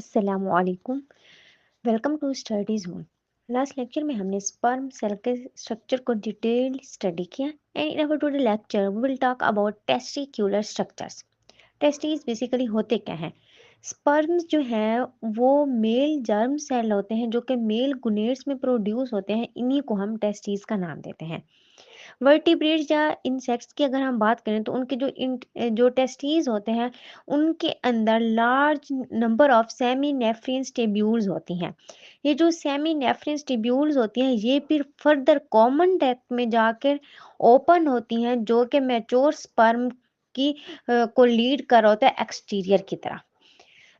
अस्सलामुअलैकुम। Welcome to study zone. Last lecture में हमने स्पर्म सेल के स्ट्रक्चर को डिटेल स्टडी किया and in our today lecture we will talk about testicular structures. Testis basically होते क्या हैं? स्पर्म्स जो है वो मेल जर्म सेल होते हैं जो कि मेल गुनेट्स में प्रोड्यूस होते हैं, इन्हीं को हम टेस्टिस का नाम देते हैं। वर्टिब्रेट्स या इंसेक्ट्स की अगर हम बात करें तो उनके जो टेस्टीज होते हैं उनके अंदर large number of seminiferous tubules होती हैं। ये जो सेमी नेफ्रियंस टेब्यूल्स होती हैं ये फिर फर्दर कॉमन डेथ में जाकर ओपन होती हैं, जो कि मैच्योर स्पर्म की को लीड कर रहा होता है एक्सटीरियर की तरह।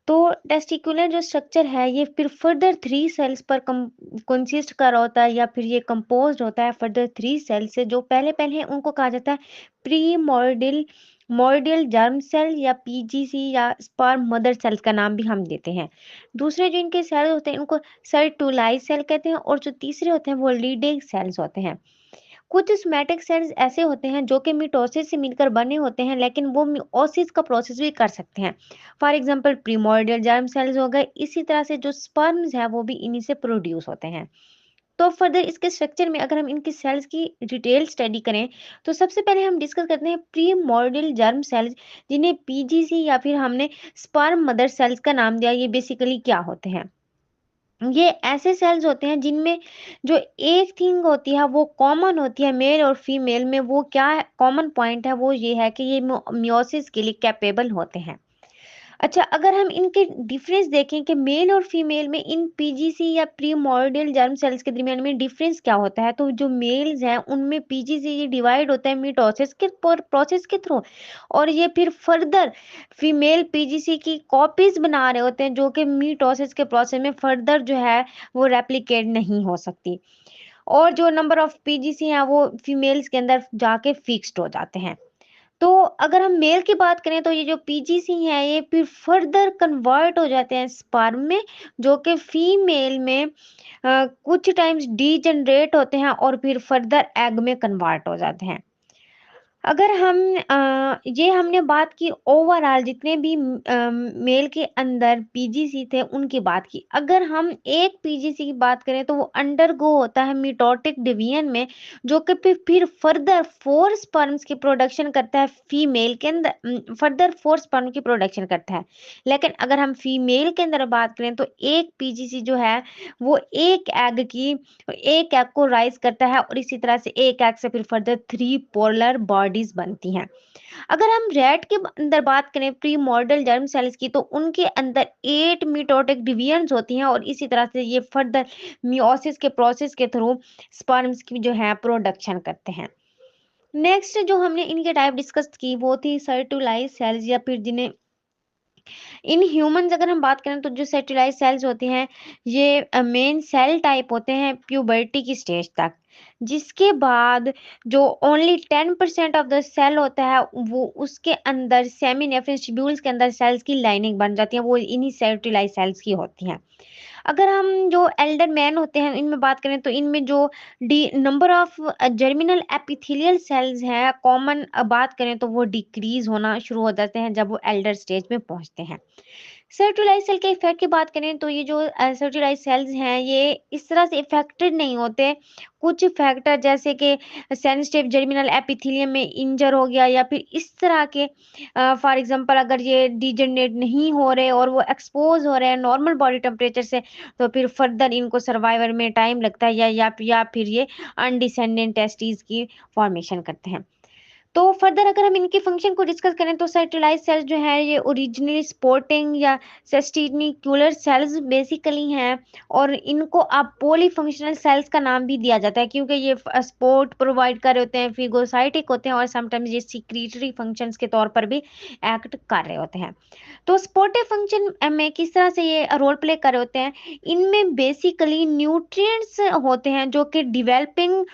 तो टेस्टिकुलर जो स्ट्रक्चर है ये फिर फर्दर 3 सेल्स पर कंसिस्ट कर रहा होता है या फिर ये कंपोज्ड होता है फर्दर 3 सेल से। जो पहले पहले हैं उनको कहा जाता है प्री मॉर्डियल जर्म सेल या पीजीसी या स्पर्म मदर सेल्स का नाम भी हम देते हैं। दूसरे जो इनके सेल होते हैं इनको सर्टुलाई सेल कहते हैं और जो तीसरे होते हैं वो लीडिंग सेल्स होते हैं। कुछ सोमैटिक सेल्स ऐसे होते हैं जो कि मिटोसिस से मिलकर बने होते हैं, लेकिन वो मिओसिस का प्रोसेस भी कर सकते हैं। For example primordial germ cells हो गए। इसी तरह से जो स्पर्म्स है वो भी इन्हीं से प्रोड्यूस होते हैं। तो फर्दर इसके स्ट्रक्चर में अगर हम इनकी सेल्स की डिटेल स्टडी करें तो सबसे पहले हम डिस्कस करते हैं प्रीमोर्डियल जर्म सेल्स, जिन्हें पीजीसी या फिर हमने स्पर्म मदर सेल्स का नाम दिया। ये बेसिकली क्या होते हैं? ये ऐसे सेल्स होते हैं जिनमें जो एक थिंग होती है वो कॉमन होती है मेल और फीमेल में। वो क्या कॉमन पॉइंट है? वो ये है कि ये मियोसिस के लिए कैपेबल होते हैं। अच्छा, अगर हम इनके डिफरेंस देखें कि मेल और फीमेल में इन पीजीसी या प्रीमोर्डियल जर्म सेल्स के दरमियान में डिफरेंस क्या होता है, तो जो मेल्स हैं उनमें पीजीसी डिवाइड होता है मिटोसिस के प्रोसेस के थ्रू, और ये फिर फर्दर फीमेल पीजीसी की कॉपीज बना रहे होते हैं जो कि मिटोसिस के प्रोसेस में फर्दर जो है वो रेप्लिकेट नहीं हो सकती, और जो नंबर ऑफ पीजीसी हैं वो फीमेल्स के अंदर जाके फिक्स्ड हो जाते हैं। तो अगर हम मेल की बात करें तो ये जो पीजीसी हैं ये फिर फर्दर कन्वर्ट हो जाते हैं स्पर्म में, जो कि फीमेल में कुछ टाइम्स डीजनरेट होते हैं और फिर फर्दर एग में कन्वर्ट हो जाते हैं। अगर हम ये हमने बात की ओवरऑल जितने भी मेल के अंदर पीजीसी थे उनकी बात की। अगर हम एक पीजीसी की बात करें तो वो अंडरगो होता है मिटोटिक डिवीजन में, जो कि फिर फर्दर 4 स्पर्म्स की प्रोडक्शन करता है फीमेल के अंदर, फर्दर 4 स्पर्म की प्रोडक्शन करता है। लेकिन अगर हम फीमेल के अंदर बात करें तो एक पीजीसी जो है वो एक एग को राइज करता है और इसी तरह से एक एग से फिर फर्दर 3 पोलर बॉडीज बनती हैं। अगर हम रैट के अंदर बात करें प्री मॉडल जर्म सेल्स की, तो उनके अंदर 8 मिटोटिक डिवीजन्स होती हैं और इसी तरह से ये फर्दर मियोसिस के प्रोसेस के थ्रू स्पर्म्स की जो है प्रोडक्शन करते हैं। नेक्स्ट जो हमने इनके टाइप डिस्कस की वो थी सर्टुलाइज सेल्स या फिर जिन्हें इन ह्यूमंस अगर हम बात करें तो जो सेटेलाइट सेल्स होते हैं ये मेन सेल टाइप होते हैं प्यूबर्टी की स्टेज तक, जिसके बाद जो ओनली 10% ऑफ द सेल होता है वो उसके अंदर सेमी नेफ्रियस ट्यूब्यूल्स के अंदर सेल्स की लाइनिंग बन जाती है, वो इन्हीं सेटेलाइट सेल्स की होती हैं। अगर हम जो एल्डर मैन होते हैं इनमें बात करें तो इनमें जो D number of germinal epithelial cells हैं कॉमन बात करें तो वो डिक्रीज होना शुरू हो जाते हैं जब वो एल्डर स्टेज में पहुंचते हैं। सर्टुलाइज सेल के इफेक्ट की बात करें तो ये जो सर्टुलाइज सेल्स हैं ये इस तरह से इफेक्टेड नहीं होते। कुछ फैक्टर जैसे कि सेंसिटिव जर्मिनल एपिथेलियम में इंजर हो गया या फिर इस तरह के फॉर एग्जांपल अगर ये डिजनरेट नहीं हो रहे और वो एक्सपोज हो रहे हैं नॉर्मल बॉडी टेम्परेचर से, तो फिर फर्दर इनको सर्वाइवल में टाइम लगता है या फिर ये अनडिसेंडेंट टेस्टिस की फॉर्मेशन करते हैं। तो फर्दर अगर हम इनके फंक्शन को डिस्कस करें तो सेटेलाइट सेल्स जो है ये ओरिजिनली स्पोर्टिंग या सेस्टिनिकुलर सेल्स बेसिकली हैं, और इनको आप पॉलीफंक्शनल सेल्स का नाम भी दिया जाता है क्योंकि ये सपोर्ट प्रोवाइड कर रहे होते हैं, फिगोसाइटिक होते हैं और समटाइम्स ये सिक्रीटरी फंक्शंस के तौर पर भी एक्ट कर रहे होते हैं। तो स्पोर्टिव फंक्शन में किस तरह से ये रोल प्ले कर रहे होते हैं? इनमें बेसिकली न्यूट्रिएंट्स होते हैं जो कि डेवलपिंग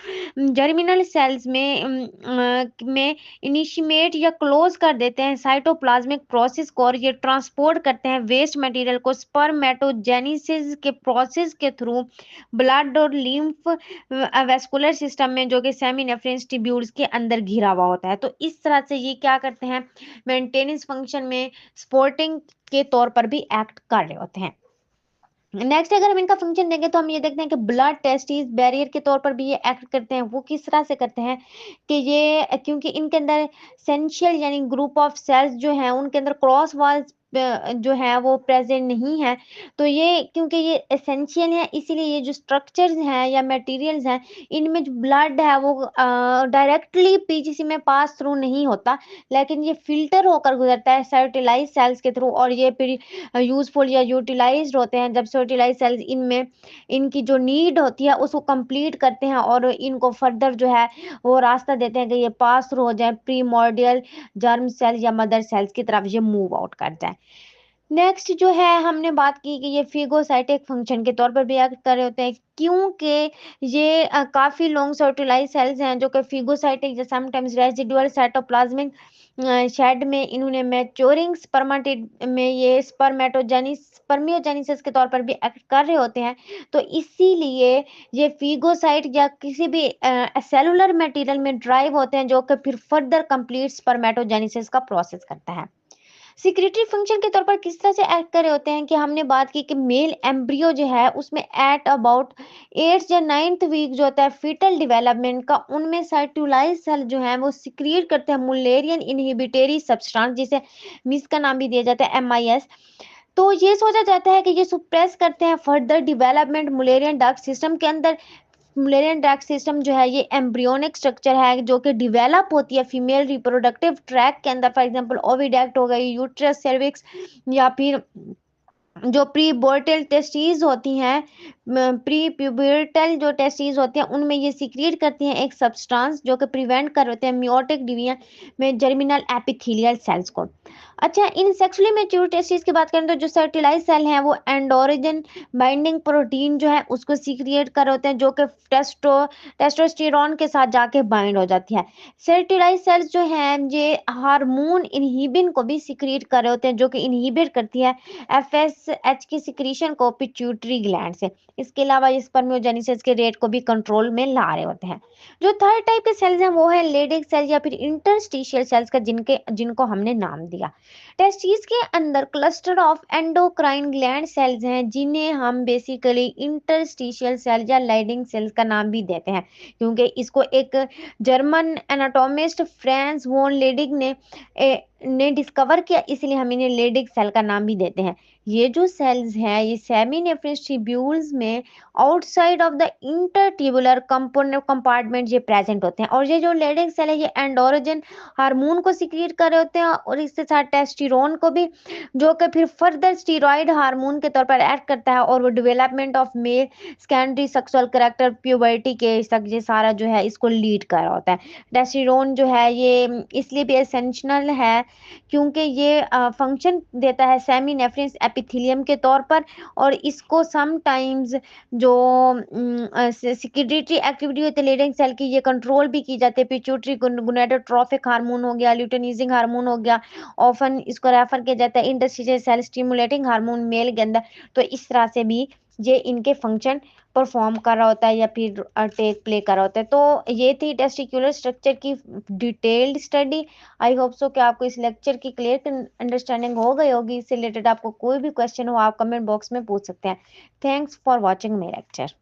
जर्मिनल सेल्स में इनिशिएट या क्लोज कर देते हैं साइटोप्लाज्मिक प्रोसेस को, और ये ट्रांसपोर्ट करते हैं वेस्ट मटेरियल को स्पर्मेटोजेनेसिस के प्रोसेस के थ्रू ब्लड और लिम्फ वेस्कुलर सिस्टम में, जो कि सेमी नेफ्रियस ट्यूब्यूल्स के अंदर घिरा हुआ होता है। तो इस तरह से ये क्या करते हैं, मेंटेनेंस फंक्शन में सपोर्टिंग के तौर पर भी एक्ट कर रहे होते हैं। नेक्स्ट अगर हम इनका फंक्शन देखें तो हम ये देखते हैं कि ब्लड टेस्टिस बैरियर के तौर पर भी ये एक्ट करते हैं। वो किस तरह से करते हैं कि ये क्योंकि इनके अंदर सेंशियल यानी ग्रुप ऑफ सेल्स जो हैं उनके अंदर क्रॉस वॉल्स जो है वो प्रेजेंट नहीं है, तो ये क्योंकि ये एसेंशियल है इसीलिए ये जो स्ट्रक्चर्स हैं या मटेरियल्स हैं इनमें जो ब्लड है वो डायरेक्टली पीजीसी में पास थ्रू नहीं होता, लेकिन ये फिल्टर होकर गुजरता है सर्टिलाइज सेल्स के थ्रू, और ये फिर यूजफुल या यूटिलाइज्ड होते हैं जब सर्टिलाइज सेल्स इनमें इनकी जो नीड होती है उसको कंप्लीट करते हैं और इनको फर्दर जो है वो रास्ता देते हैं कि ये पास थ्रू हो जाए प्रीमोर्डियल जर्म सेल या मदर सेल्स की तरफ ये मूव आउट कर जाए। नेक्स्ट जो है हमने बात की कि ये फिगोसाइटिक फंक्शन के तौर पर भी एक्ट कर रहे होते हैं, क्योंकि ये काफी लॉन्ग सर्टिलाइज सेल्स हैं जो कि फिगोसाइटिक या समटाइम्स रेजिडुअल साइटोप्लाज्मिक शेड में इन्होंने मैच्योरिंग स्पर्मेटिड में ये स्पर्मियोजेनिसिस के तौर पर भी एक्ट कर रहे होते हैं। तो इसीलिए ये फिगोसाइट या किसी भी सेलुलर मटेरियल में ड्राइव होते हैं जो कि फिर फर्दर कंप्लीट स्पर्मेटोजेनिसिस का प्रोसेस करता है। सिक्रेटरी फंक्शन के तौर पर किस तरह से एक्ट कर रहे होते हैं कि हमने बात की कि मेल एम्ब्रियो जो है उसमें एट अबाउट 8th या 9th वीक जो होता है फीटल डेवलपमेंट का, उनमें सर्टुलाइज सेल जो है वो सिक्रिएट करते हैं मुलेरियन इनहिबिटरी सब्सटेंस जिसे मिस का नाम भी दिया जाता है MIS। तो ये सोचा जाता है कि ये सुप्रेस करते हैं further development Mullerian duct system के अंदर। मुलेरियन डक्ट सिस्टम जो है ये एम्ब्रियोनिक स्ट्रक्चर है जो कि डिवेलप होती है फीमेल रिप्रोडक्टिव ट्रैक के अंदर, फॉर एग्जांपल ओविडक्ट हो गई, यूट्रस सर्विक्स, या फिर जो प्री बोर्टल टेस्टीज होती हैं, प्री प्यूबर्टल जो टेस्टीज होती हैं उनमें ये सीक्रेट करती हैं एक सब्सटेंस जो कि प्रिवेंट कर होते हैं मियोटिक डिवीजन में जर्मिनल एपिथेलियल सेल्स को। अच्छा, इन सेक्सुअली मैच्योर टेस्टिस की बात करें तो जो सर्टिलाइज सेल हैं वो एंडोरोजन बाइंडिंग प्रोटीन जो है उसको सीक्रिएट कर होते हैं जो कि टेस्टोस्टेरोन के साथ जाके बाइंड हो जाती है। सर्टिलाइज सेल्स जो हैं ये हार्मोन इनहिबिन को भी सीक्रिएट कर रहे होते हैं जो कि इनहिबिट करती है FSH की सिक्रीशन को पिट्यूटरी ग्लैंड से। इसके अलावा ये स्पर्मियोजेनिसिस के रेट को भी कंट्रोल में ला रहे होते हैं। जो थर्ड टाइप के सेल्स हैं वो है लेडिक सेल या फिर इंटरस्टिशियल सेल्स का जिनको हमने नाम दिया। टेस्टिस के अंदर cluster of endocrine gland sales हैं जिन्हें हम बेसिकली इंटरस्टिशियल सेल या लाइडिंग सेल्स का नाम भी देते हैं, क्योंकि इसको एक German anatomist Franz von Leydig ने डिस्कवर किया, इसलिए हम इन्हें लेडिक सेल का नाम भी देते हैं। ये जो सेल्स हैं ये सेमीनेफ्रस ट्यूब्यूल्स में आउटसाइड ऑफ द इंटरट्यूबुलर कंपार्टमेंट ये प्रेजेंट होते हैं, और ये जो लेडिक सेल है ये एंडोरोजन हार्मोन को सिक्रिएट कर रहे होते हैं और इसके साथ टेस्टिरोन को भी, जो कि फिर फर्दर स्टीरॉयड हार्मोन के तौर पर एक्ट करता है और वो development of male secondary sexual character puberty के तक ये सारा जो है इसको लीड कर रहा होता है। टेस्टिरोन जो है ये इसलिए भी एसेंशियल है क्योंकि ये फंक्शन देता है सेमीनेफ्रिन एपिथेलियम के तौर पर, और इसको समटाइम्स जो सिक्रेटरी एक्टिविटी होती है लेडिंग सेल की ये कंट्रोल भी की जाती है। पिट्यूटरी गोनाडोट्रोपिक हार्मोन हो गया, ल्यूटेनाइजिंग हार्मोन हो गया, ऑफन इसको रेफर किया जाता है interstitial cell stimulating hormone male के अंदर। तो इस तरह से भी ये इनके फंक्शन परफॉर्म कर रहा होता है या फिर टेक प्ले कर रहा होता है। तो ये थी टेस्टिकुलर स्ट्रक्चर की detailed study. I hope so कि आपको इस लेक्चर की क्लियर अंडरस्टैंडिंग हो गई होगी। इससे रिलेटेड आपको कोई भी क्वेश्चन हो आप कमेंट बॉक्स में पूछ सकते हैं। Thanks for watching my lecture.